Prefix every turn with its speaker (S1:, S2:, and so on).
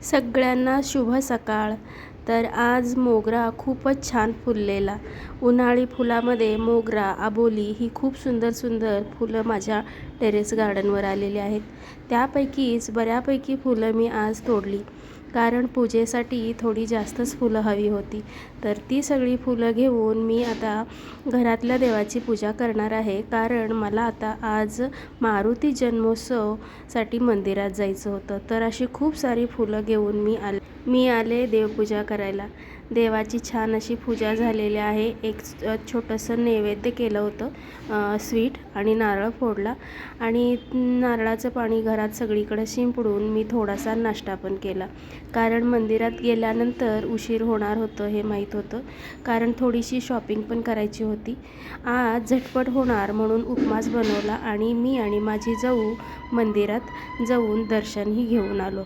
S1: सगळ्यांना शुभ सकाळ। तर आज मोगरा खूपच छान फुललेला। उन्हाळी फुलामध्ये मोगरा, अबोली ही खूप सुंदर सुंदर फुलं माझ्या टेरेस गार्डनवर आलेली आहेत। त्यापैकीच बऱ्यापैकी फुलं मी आज तोडली, कारण पूजेसाठी थोडी जास्तच फुलं हवी होती। तर ती सगळी फुलं घेऊन मी आता घरातल्या देवाची पूजा करणार आहे, कारण मला आता आज मारुती जन्मोत्सवसाठी मंदिरात जायचं होतं। तर अशी खूप सारी फुलं घेऊन मी आले देवपूजा करायला। देवाची छान अशी पूजा झालेली आहे। एक छोटंसं नैवेद्य केलं होतं, स्वीट आणि नारळ फोडला, आणि नारळाचं पाणी घरात सगळीकडे शिंपडून मी थोडासा नाश्ता पण केला, कारण मंदिरात गेल्यानंतर उशीर होणार होतं हे माहीत होतं, कारण थोडीशी शॉपिंग पण करायची होती। आज झटपट होणार म्हणून उपमास बनवला आणि मी आणि माझी जाऊ मंदिरात जाऊन दर्शनही घेऊन आलो।